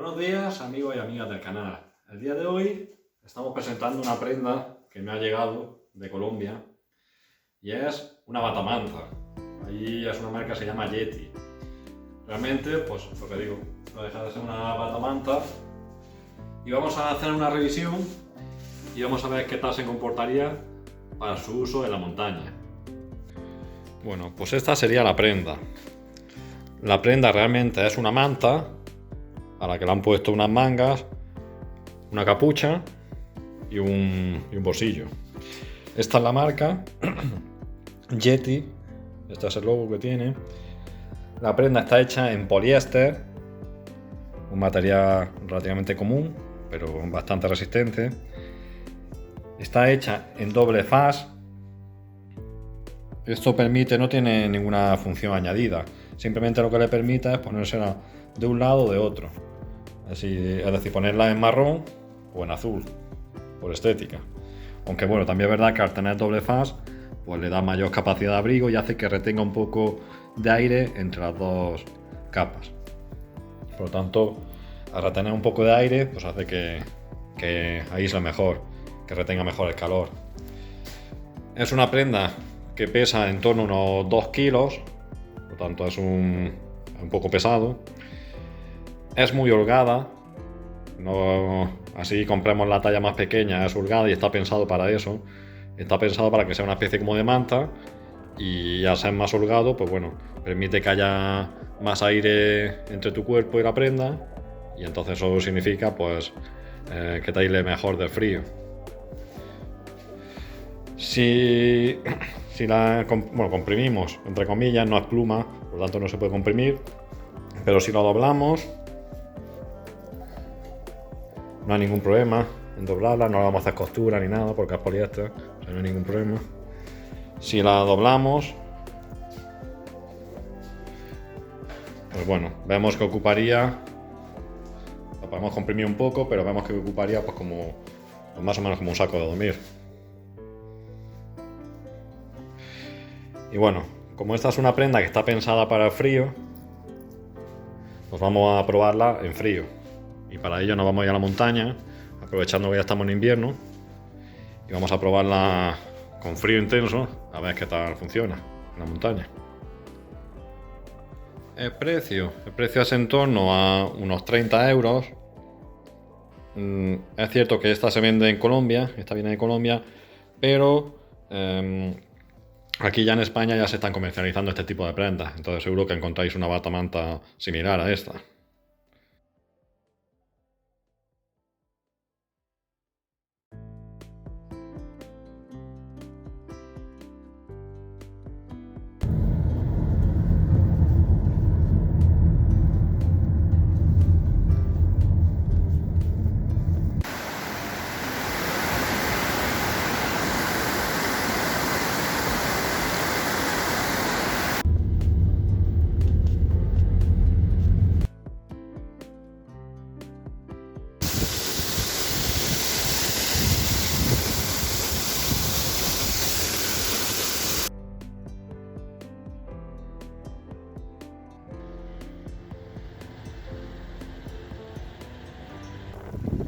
Buenos días, amigos y amigas del canal. El día de hoy estamos presentando una prenda que me ha llegado de Colombia y es una batamanta. Allí es una marca que se llama Yeti. Realmente, pues lo que digo, no deja de ser una batamanta y vamos a hacer una revisión y vamos a ver qué tal se comportaría para su uso en la montaña. Bueno, pues esta sería la prenda. La prenda realmente es una manta a la que le han puesto unas mangas, una capucha y un bolsillo. Esta es la marca Yeti, este es el logo que tiene. La prenda está hecha en poliéster, un material relativamente común, pero bastante resistente. Está hecha en doble faz. Esto permite, no tiene ninguna función añadida, simplemente lo que le permite es ponérsela de un lado o de otro. Es decir, ponerla en marrón o en azul, por estética. Aunque bueno, también es verdad que al tener doble faz, pues le da mayor capacidad de abrigo y hace que retenga un poco de aire entre las dos capas. Por lo tanto, al retener un poco de aire, pues hace que aísle mejor, que retenga mejor el calor. Es una prenda que pesa en torno a unos 2 kilos, por lo tanto es un poco pesado. Es muy holgada, no, así compremos la talla más pequeña, es holgada y está pensado para eso. Está pensado para que sea una especie como de manta y al ser más holgado, pues bueno, permite que haya más aire entre tu cuerpo y la prenda y entonces eso significa pues que te aísle mejor del frío. Si la comprimimos, entre comillas, no es pluma, por lo tanto no se puede comprimir, pero si lo doblamos no hay ningún problema en doblarla, no le vamos a hacer costura ni nada porque es poliéster, o sea, no hay ningún problema. Si la doblamos, pues bueno, vemos que ocuparía, la podemos comprimir un poco, pero vemos que ocuparía pues como pues más o menos como un saco de dormir. Y bueno, como esta es una prenda que está pensada para el frío, pues vamos a probarla en frío. Y para ello nos vamos a ir a la montaña, aprovechando que ya estamos en invierno, y vamos a probarla con frío intenso, a ver qué tal funciona en la montaña. El precio es en torno a unos 30 euros. Es cierto que esta se vende en Colombia, esta viene de Colombia, pero aquí ya en España ya se están comercializando este tipo de prendas, entonces seguro que encontráis una batamanta similar a esta.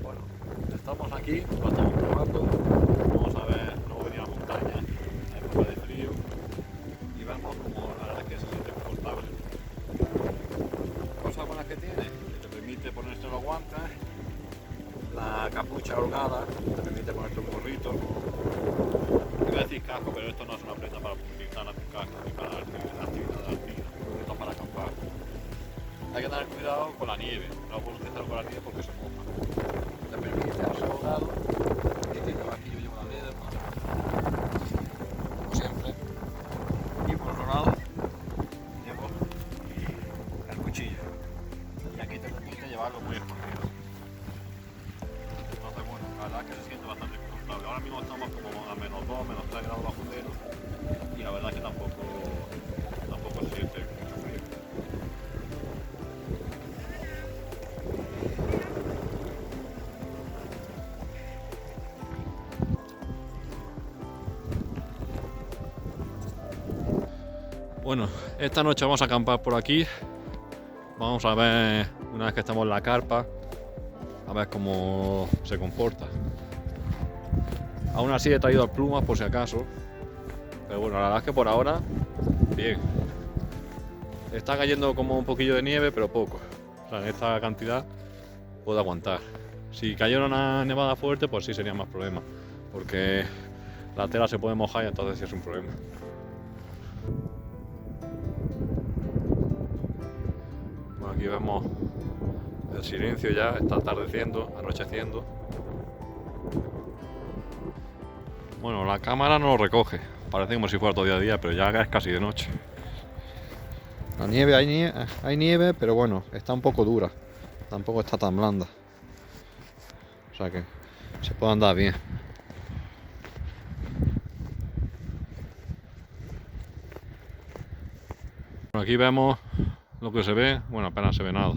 Bueno, estamos aquí, lo estamos probando, vamos a ver, luego venir a la montaña, en época de frío, y vemos como la verdad es que se siente confortable. Cosas buenas que tiene, que te permite ponerte los guantes, la capucha holgada, te permite ponerte un gorrito. Iba a decir casco, pero esto no es una prenda para utilizar un casco ni para actividades alpinas, esto es para acampar. Hay que tener cuidado con la nieve, no puedes utilizarlo con la nieve porque se moja. Te permite ser holgado y tiene aquí yo llevo la leda, como siempre. Y por otro lado llevo el cuchillo y aquí te permite llevarlo muy escondido. Entonces bueno, la verdad es que se siente bastante confortable. Ahora mismo estamos como a menos 2, menos 3 grados bajo cero y la verdad es que tampoco se siente mucho frío. Bueno, esta noche vamos a acampar por aquí. Vamos a ver, una vez que estamos en la carpa, A ver cómo se comporta. Aún así he traído plumas por si acaso. Pero bueno, la verdad es que por ahora, bien. Está cayendo como un poquillo de nieve, pero poco. O sea, en esta cantidad puedo aguantar. Si cayera una nevada fuerte, pues sí sería más problema. Porque la tela se puede mojar y entonces sí es un problema. Bueno, aquí vemos el silencio ya, está atardeciendo, anocheciendo. Bueno, la cámara no lo recoge. Parece como si fuera todavía día, pero ya es casi de noche. La nieve, hay nieve, pero bueno, está un poco dura. Tampoco está tan blanda. O sea que se puede andar bien. Bueno, aquí vemos lo que se ve. Bueno, apenas se ve nada.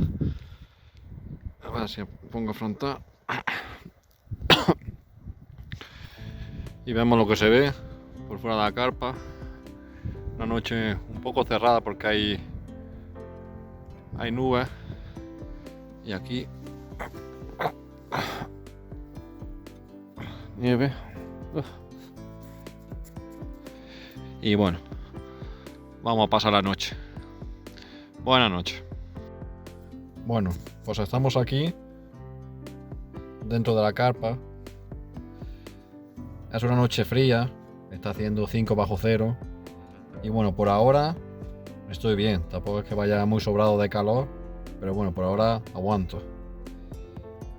A ver si pongo frontal. Y vemos lo que se ve por fuera de la carpa. Una noche un poco cerrada porque hay nubes. Y aquí nieve. Y bueno, vamos a pasar la noche. Buenas noches. Bueno, pues estamos aquí dentro de la carpa. Es una noche fría, está haciendo 5 bajo cero. Y bueno, por ahora estoy bien. Tampoco es que vaya muy sobrado de calor, pero bueno, por ahora aguanto.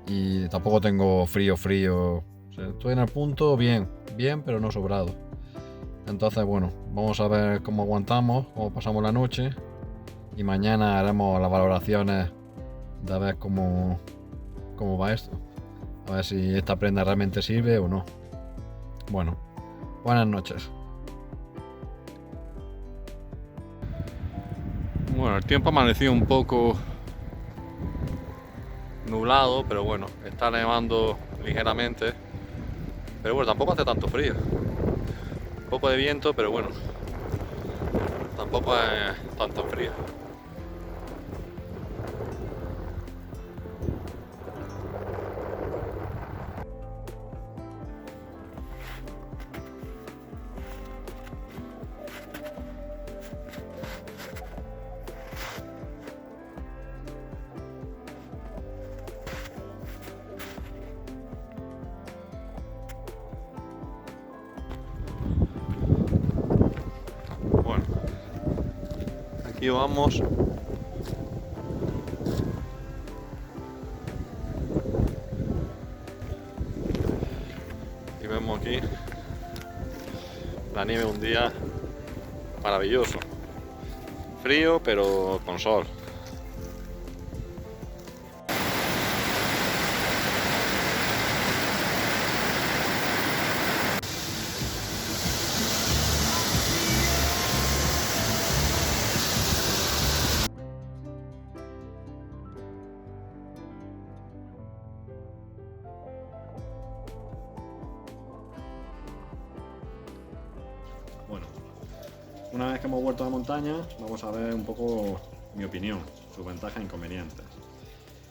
Y tampoco tengo frío. O sea, estoy en el punto bien, pero no sobrado. Entonces, bueno, vamos a ver cómo aguantamos, cómo pasamos la noche. Y mañana haremos las valoraciones de a ver cómo va esto. A ver si esta prenda realmente sirve o no. Bueno, buenas noches. Bueno, el tiempo ha amanecido un poco nublado, pero bueno, está nevando ligeramente. Pero bueno, tampoco hace tanto frío. Un poco de viento, pero bueno, tampoco es tanto frío. Bueno, aquí vamos. Y vemos aquí la nieve un día maravilloso. Frío, pero con sol. Bueno, una vez que hemos vuelto a la montaña, vamos a ver un poco mi opinión, sus ventajas e inconvenientes.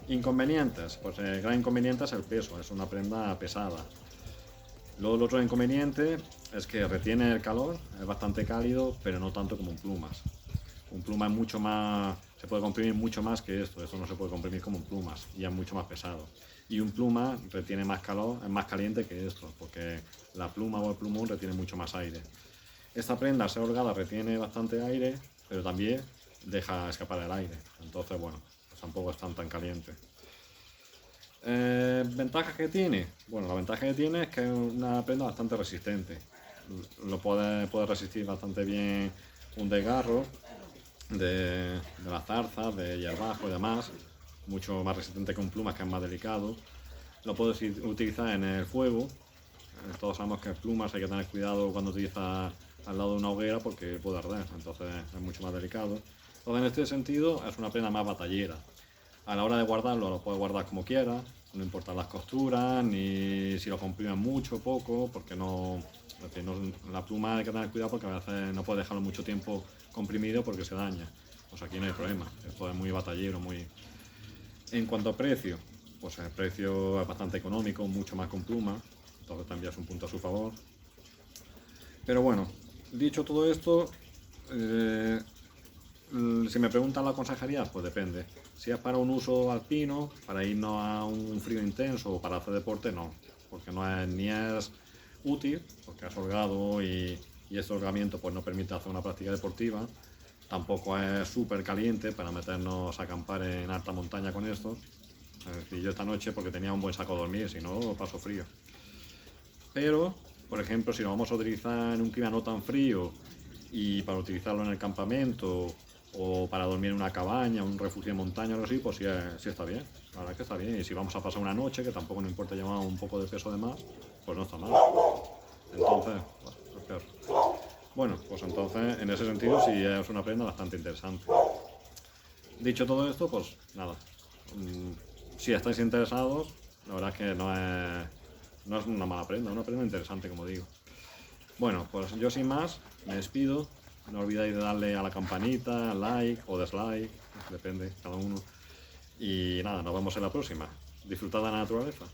Inconvenientes, pues el gran inconveniente es el peso, es una prenda pesada. Luego el otro inconveniente es que retiene el calor, es bastante cálido, pero no tanto como un plumas. Un pluma es mucho más, se puede comprimir mucho más que esto no se puede comprimir como un plumas y es mucho más pesado. Y un pluma retiene más calor, es más caliente que esto, porque la pluma o el plumón retiene mucho más aire. Esta prenda, al ser holgada, retiene bastante aire, pero también deja escapar el aire. Entonces, bueno, pues tampoco es tan caliente. ¿Ventajas que tiene? Bueno, la ventaja que tiene es que es una prenda bastante resistente. Puede resistir bastante bien un desgarro de las zarzas, de hierbajo y demás. Mucho más resistente que un plumas, que es más delicado. Lo puedes utilizar en el fuego. Todos sabemos que plumas hay que tener cuidado cuando utilizas al lado de una hoguera porque puede arder, entonces es mucho más delicado. Entonces, en este sentido es una prenda más batallera. A la hora de guardarlo lo puedes guardar como quieras, no importan las costuras ni si lo comprimen mucho o poco, porque la pluma hay que tener cuidado porque a veces no puedes dejarlo mucho tiempo comprimido porque se daña. Pues aquí no hay problema, esto es muy batallero, muy... En cuanto a precio, pues el precio es bastante económico, mucho más con pluma, entonces también es un punto a su favor. Pero bueno, dicho todo esto, si me preguntan la aconsejaría, pues depende. Si es para un uso alpino, para irnos a un frío intenso o para hacer deporte, no, porque ni es útil, porque es holgado y ese holgamiento pues no permite hacer una práctica deportiva. Tampoco es súper caliente para meternos a acampar en alta montaña con esto. Es decir, yo esta noche porque tenía un buen saco de dormir, si no paso frío. Pero, por ejemplo, si lo vamos a utilizar en un clima no tan frío y para utilizarlo en el campamento o para dormir en una cabaña, un refugio de montaña o algo así, pues sí está bien. La verdad es que está bien. Y si vamos a pasar una noche, que tampoco nos importa llevar un poco de peso de más, pues no está mal. Entonces, pues peor. Bueno, pues entonces en ese sentido sí es una prenda bastante interesante. Dicho todo esto, pues nada. Si estáis interesados, la verdad es que no es una mala prenda, es una prenda interesante, como digo. Bueno, pues yo sin más me despido. No olvidéis de darle a la campanita, like o dislike, depende, cada uno. Y nada, nos vemos en la próxima. Disfrutad de la naturaleza.